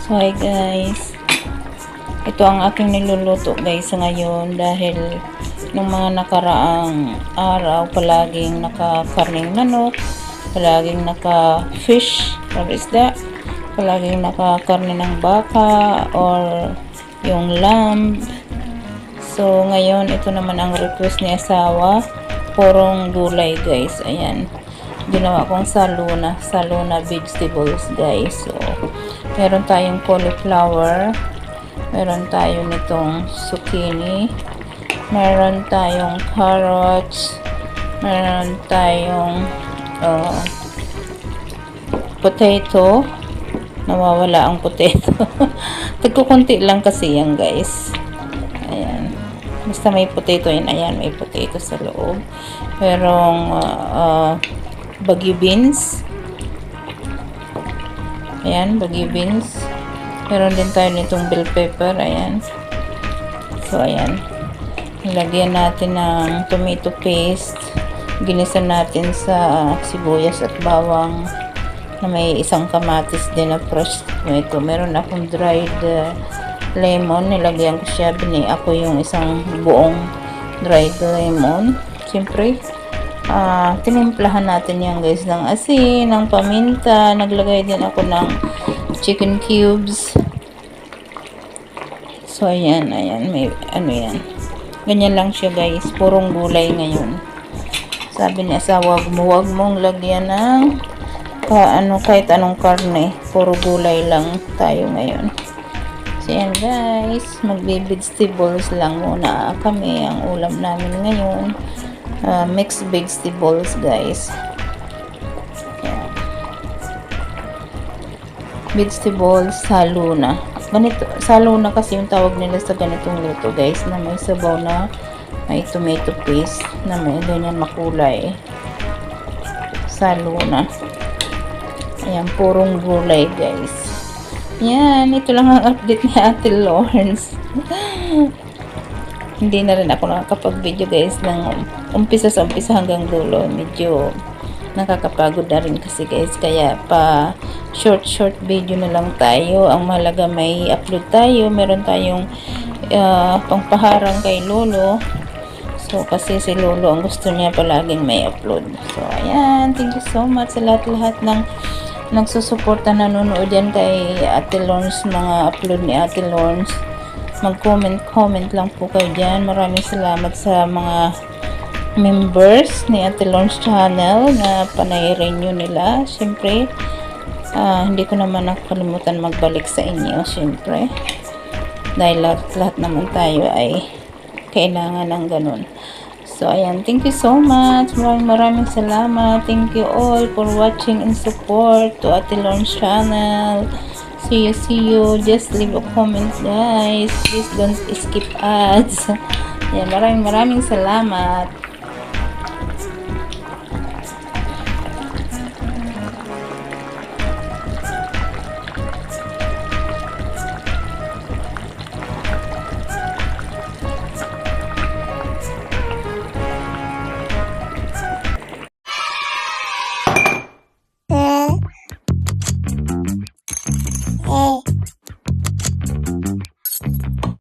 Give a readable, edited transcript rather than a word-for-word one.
So hi guys, ito ang aking niluluto guys ngayon dahil nung mga nakaraang araw palaging nakakarning manok, palaging naka-fish or isda, palaging nakakarne ng baka or yung lamb. So ngayon ito naman ang request ni asawa, purong gulay guys. Ayan, ginawa kong saluna vegetables guys. So meron tayong cauliflower, meron tayong nitong zucchini, meron tayong carrots, meron tayong potato. Nawawala ang potato. Tagkukunti lang kasi yan guys. Ayan, basta may potato yun. Ayan, may potato sa loob. Merong bagyo beans. Ayan, bagyo beans. Meron din tayo nitong bell pepper. Ayan. So, ayan. Lagyan natin ng tomato paste. Ginisa natin sa sibuyas at bawang na may isang kamatis din na fresh tomato. Meron akong dried lemon. Nilagyan ko siya. Ako yung isang buong dried lemon. Siyempre, tinimplahan natin yan guys ng asin, ng paminta. Naglagay din ako ng chicken cubes. So ayan, may ano yan, ganyan lang siya guys, purong gulay ngayon. Sabi ni asawa, huwag mong lagyan ng kahit anong karne, puro gulay lang tayo ngayon. So ayan guys, magbe-vegetables lang muna kami. Ang ulam namin ngayon, mixed vegetables guys. Ayan. Vegetables saluna. Ganito, saluna kasi yung tawag nila sa ganitong luto guys, na may sabaw na may tomato paste na may ganyan makulay. Saluna. Ayan, purong gulay guys. Yan, ito lang ang update ni Ate Lawrence. Hindi na rin ako nakakapag-video guys ng umpisa hanggang dulo. Medyo nakakapagod na rin kasi guys, kaya pa short video na lang tayo. Ang mahalaga may upload tayo. Meron tayong pangpaharang kay Lolo. So kasi si Lolo ang gusto niya palaging may upload. So ayan, thank you so much sa lahat ng nagsusuporta, nanonood yan kay Ate Lawrence, mga upload ni Ate Lawrence. Mag-comment lang po kayo dyan. Maraming salamat sa mga members ni Ate Lawrence channel na panay-renew nila. Siyempre, hindi ko naman nakalimutan magbalik sa inyo, siyempre. Dahil lahat naman tayo ay kailangan ng ganun. So, ayan. Thank you so much. Maraming salamat. Thank you all for watching and support to Ate Lawrence channel. See you. Just leave a comment, guys. Please don't skip ads. Ayan. Maraming salamat.